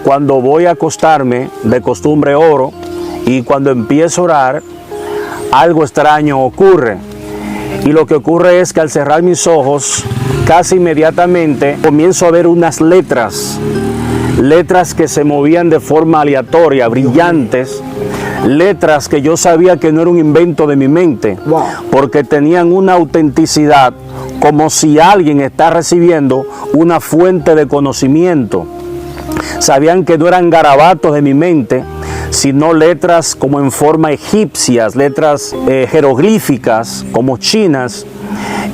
Cuando voy a acostarme, de costumbre oro, y cuando empiezo a orar, algo extraño ocurre. Y lo que ocurre es que al cerrar mis ojos, casi inmediatamente comienzo a ver unas letras que se movían de forma aleatoria, brillantes, letras que yo sabía que no era un invento de mi mente, porque tenían una autenticidad, como si alguien está recibiendo una fuente de conocimiento. Sabían que no eran garabatos de mi mente, sino letras como en forma egipcias, letras jeroglíficas, como chinas.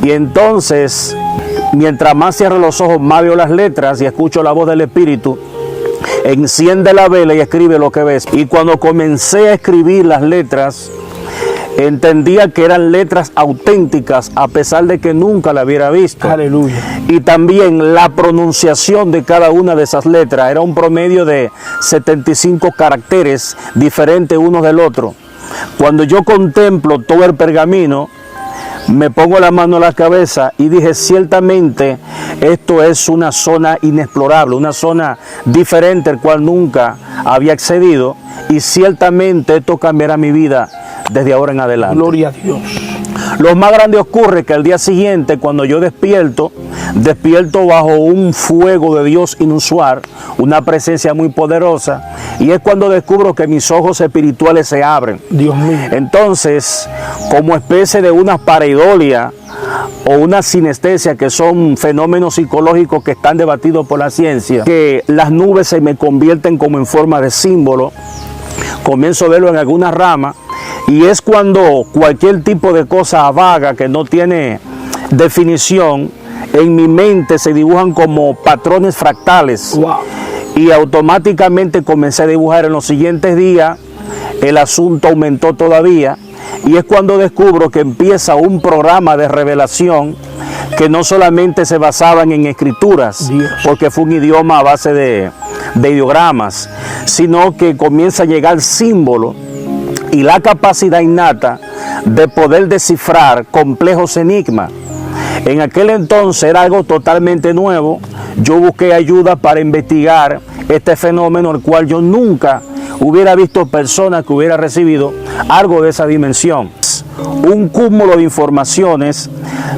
Y entonces, mientras más cierro los ojos, más veo las letras y escucho la voz del Espíritu. Enciende la vela y escribe lo que ves. Y cuando comencé a escribir las letras, entendía que eran letras auténticas, a pesar de que nunca la hubiera visto. Aleluya. Y también la pronunciación de cada una de esas letras era un promedio de 75 caracteres diferentes unos del otro. Cuando yo contemplo todo el pergamino, me pongo la mano a la cabeza y dije, ciertamente esto es una zona inexplorable, una zona diferente al cual nunca había accedido, y ciertamente esto cambiará mi vida desde ahora en adelante. Gloria a Dios. Lo más grande ocurre que al día siguiente, cuando yo despierto bajo un fuego de Dios inusual, una presencia muy poderosa, y es cuando descubro que mis ojos espirituales se abren. Dios mío. Entonces, como especie de una pareidolia o una sinestesia, que son fenómenos psicológicos que están debatidos por la ciencia, que las nubes se me convierten como en forma de símbolo, comienzo a verlo en alguna rama. Y es cuando cualquier tipo de cosa vaga que no tiene definición, en mi mente se dibujan como patrones fractales. Wow. Y automáticamente comencé a dibujar. En los siguientes días el asunto aumentó todavía. Y es cuando descubro que empieza un programa de revelación que no solamente se basaban en escrituras, Dios, porque fue un idioma a base de ideogramas, sino que comienza a llegar símbolo y la capacidad innata de poder descifrar complejos enigmas. En aquel entonces era algo totalmente nuevo. Yo busqué ayuda para investigar este fenómeno, el cual yo nunca hubiera visto personas que hubiera recibido algo de esa dimensión. Un cúmulo de informaciones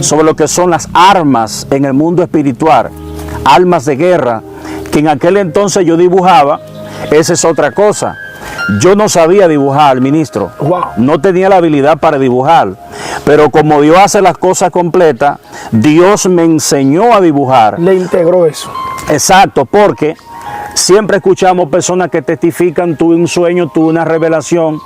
sobre lo que son las armas en el mundo espiritual, armas de guerra, que en aquel entonces yo dibujaba. Esa es otra cosa. Yo no sabía dibujar, ministro. Wow. No tenía la habilidad para dibujar. Pero como Dios hace las cosas completas, Dios me enseñó a dibujar. Le integró eso. Exacto, porque siempre escuchamos personas que testifican, tuve un sueño, tuve una revelación,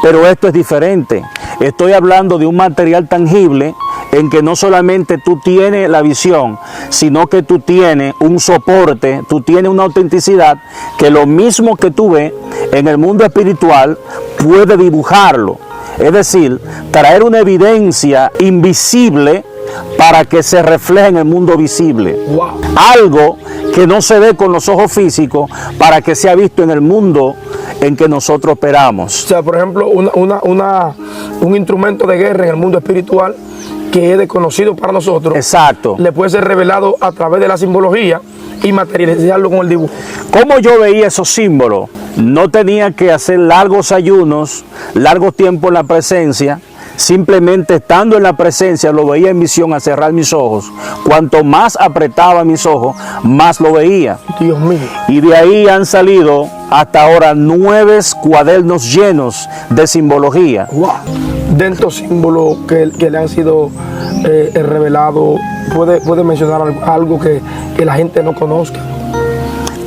pero esto es diferente. Estoy hablando de un material tangible en que no solamente tú tienes la visión, sino que tú tienes un soporte, tú tienes una autenticidad, que lo mismo que tú ves en el mundo espiritual, puede dibujarlo. Es decir, traer una evidencia invisible para que se refleje en el mundo visible. Wow. Algo que no se ve con los ojos físicos para que sea visto en el mundo en que nosotros operamos. O sea, por ejemplo, un instrumento de guerra en el mundo espiritual que es desconocido para nosotros. Exacto. Le puede ser revelado a través de la simbología y materializarlo con el dibujo. ¿Cómo yo veía esos símbolos? No tenía que hacer largos ayunos, largos tiempos en la presencia. Simplemente estando en la presencia lo veía en visión, a cerrar mis ojos. Cuanto más apretaba mis ojos, más lo veía. Dios mío. Y de ahí han salido hasta ahora 9 cuadernos llenos de simbología. Wow. De estos símbolos que le han sido revelados, ¿puede mencionar algo que la gente no conozca?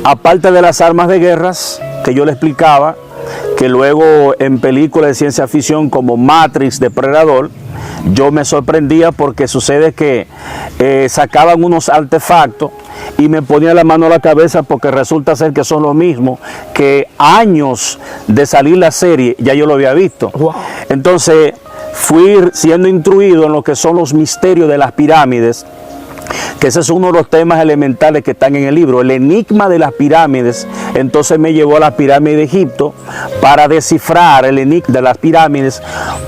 Aparte de las armas de guerras que yo le explicaba, que luego en películas de ciencia ficción como Matrix, Depredador, yo me sorprendía porque sucede que sacaban unos artefactos y me ponía la mano a la cabeza, porque resulta ser que son lo mismo que años de salir la serie ya yo lo había visto. Wow. Entonces fui siendo instruido en lo que son los misterios de las pirámides, que ese es uno de los temas elementales que están en el libro, el enigma de las pirámides. Entonces me llevó a las pirámides de Egipto para descifrar el enigma de las pirámides,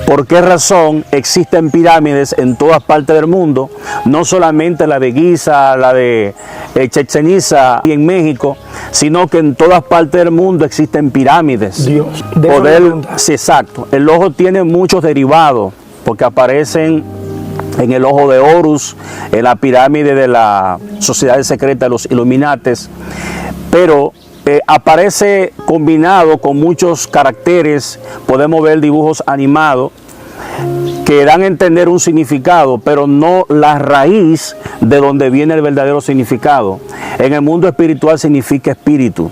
por qué razón existen pirámides en todas partes del mundo, no solamente la de Giza, la de Chichén Itzá y en México, sino que en todas partes del mundo existen pirámides. Dios, Sí, exacto. El ojo tiene muchos derivados, porque aparecen en el ojo de Horus, en la pirámide de la sociedad secreta de los Illuminates, pero aparece combinado con muchos caracteres. Podemos ver dibujos animados que dan a entender un significado, pero no la raíz de donde viene el verdadero significado. En el mundo espiritual significa espíritu.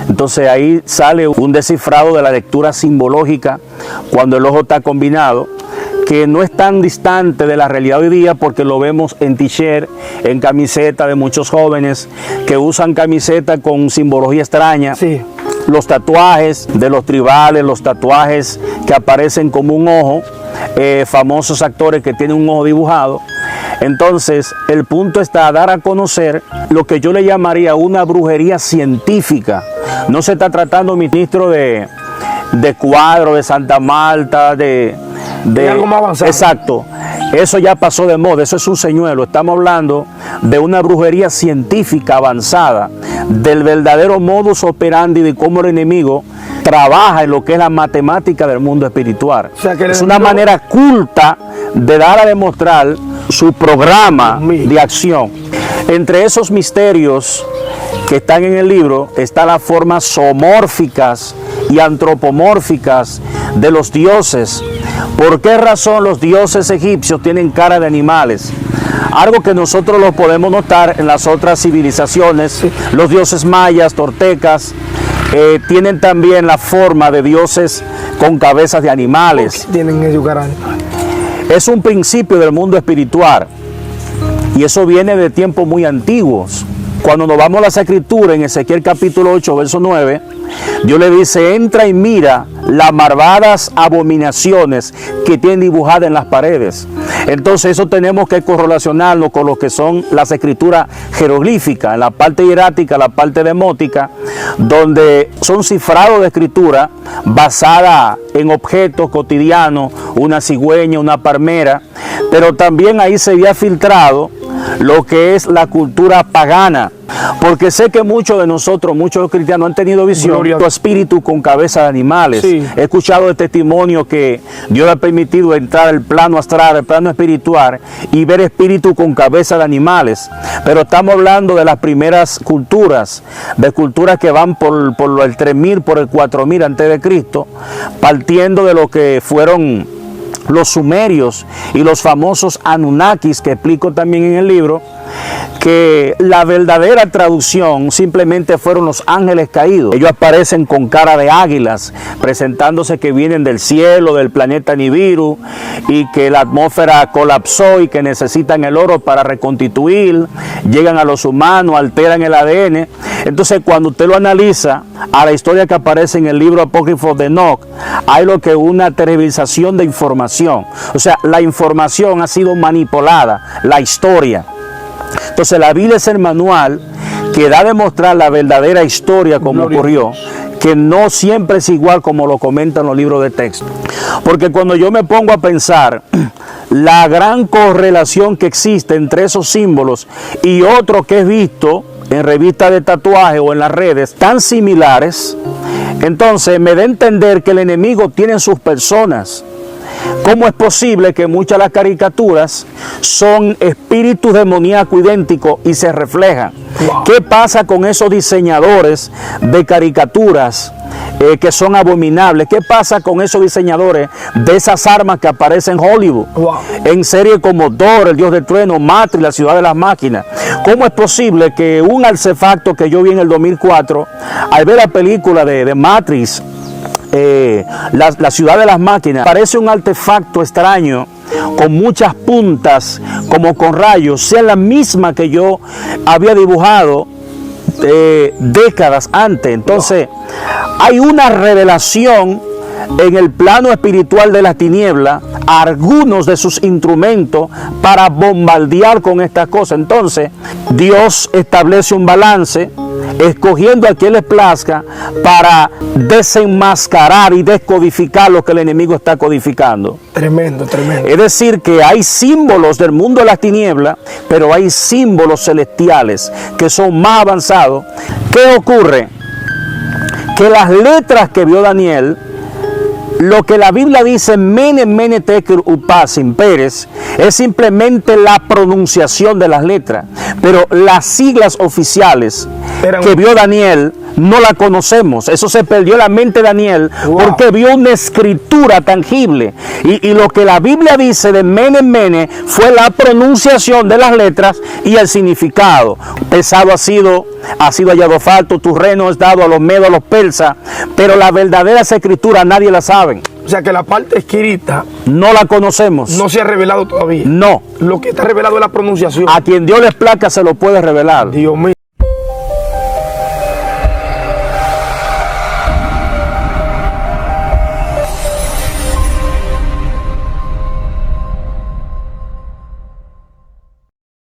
Entonces ahí sale un descifrado de la lectura simbológica cuando el ojo está combinado, que no es tan distante de la realidad hoy día, porque lo vemos en t-shirt, en camiseta de muchos jóvenes que usan camiseta con simbología extraña. Sí. Los tatuajes de los tribales, los tatuajes que aparecen como un ojo, famosos actores que tienen un ojo dibujado. Entonces, el punto está a dar a conocer lo que yo le llamaría una brujería científica. No se está tratando, ministro, de cuadro, de Santa Marta, de algo más avanzado. Exacto. Eso ya pasó de moda, eso es un señuelo. Estamos hablando de una brujería científica avanzada, del verdadero modus operandi de cómo el enemigo trabaja en lo que es la matemática del mundo espiritual. O sea, que es una manera culta de dar a demostrar su programa de acción. Entre esos misterios que están en el libro están las formas zoomórficas y antropomórficas de los dioses. ¿Por qué razón los dioses egipcios tienen cara de animales? Algo que nosotros lo podemos notar en las otras civilizaciones. Sí. Los dioses mayas, toltecas, tienen también la forma de dioses con cabezas de animales. Tienen ellos cara de animales. Es un principio del mundo espiritual y eso viene de tiempos muy antiguos. Cuando nos vamos a las escrituras, en Ezequiel capítulo 8, verso 9, Dios le dice: entra y mira las malvadas abominaciones que tienen dibujadas en las paredes. Entonces eso tenemos que correlacionarlo con lo que son las escrituras jeroglíficas, en la parte hierática, la parte demótica, donde son cifrados de escritura basada en objetos cotidianos, una cigüeña, una palmera, pero también ahí se había filtrado lo que es la cultura pagana, porque sé que muchos de nosotros, muchos de los cristianos han tenido visión de espíritu con cabeza de animales. Sí. He escuchado de testimonio que Dios le ha permitido entrar al plano astral, al plano espiritual, y ver espíritu con cabeza de animales. Pero estamos hablando de las primeras culturas, de culturas que van por el 3000, por el 4000 antes de Cristo, partiendo de lo que fueron los sumerios y los famosos Anunnakis, que explico también en el libro, que la verdadera traducción simplemente fueron los ángeles caídos. Ellos aparecen con cara de águilas, presentándose que vienen del cielo, del planeta Nibiru, y que la atmósfera colapsó y que necesitan el oro para reconstituir, llegan a los humanos, alteran el ADN. Entonces, cuando usted lo analiza a la historia que aparece en el libro apócrifo de Enoch, hay lo que es una televisación de información. O sea, la información ha sido manipulada, la historia. Entonces la Biblia es el manual que da a demostrar la verdadera historia como ocurrió, que no siempre es igual como lo comentan los libros de texto. Porque cuando yo me pongo a pensar la gran correlación que existe entre esos símbolos y otros que he visto en revistas de tatuaje o en las redes tan similares, entonces me da a entender que el enemigo tiene sus personas. ¿Cómo es posible que muchas de las caricaturas son espíritus demoníacos idénticos y se reflejan? Wow. ¿Qué pasa con esos diseñadores de caricaturas que son abominables? ¿Qué pasa con esos diseñadores de esas armas que aparecen en Hollywood? Wow. En series como Thor, el Dios del Trueno, Matrix, la ciudad de las máquinas. ¿Cómo es posible que un artefacto que yo vi en el 2004, al ver la película de Matrix, la ciudad de las máquinas, parece un artefacto extraño con muchas puntas como con rayos, sea la misma que yo había dibujado décadas antes? Entonces hay una revelación en el plano espiritual de la tiniebla algunos de sus instrumentos para bombardear con estas cosas. Entonces, Dios establece un balance, escogiendo a quien le plazca para desenmascarar y descodificar lo que el enemigo está codificando. Tremendo, tremendo. Es decir, que hay símbolos del mundo de las tinieblas, pero hay símbolos celestiales que son más avanzados. ¿Qué ocurre? Que las letras que vio Daniel, lo que la Biblia dice Mene, Mene, Tekel, Upasin, Pérez, es simplemente la pronunciación de las letras, pero las siglas oficiales que vio Daniel no la conocemos. Eso se perdió en la mente de Daniel, porque vio una escritura tangible, y lo que la Biblia dice de Mene, Mene fue la pronunciación de las letras y el significado. Pesado ha sido hallado falto, tu reino es dado a los medos, a los persas, pero la verdadera escritura nadie la sabe. O sea que la parte escrita no la conocemos. No se ha revelado todavía. No. Lo que está revelado es la pronunciación. A quien Dios les plazca se lo puede revelar. Dios mío.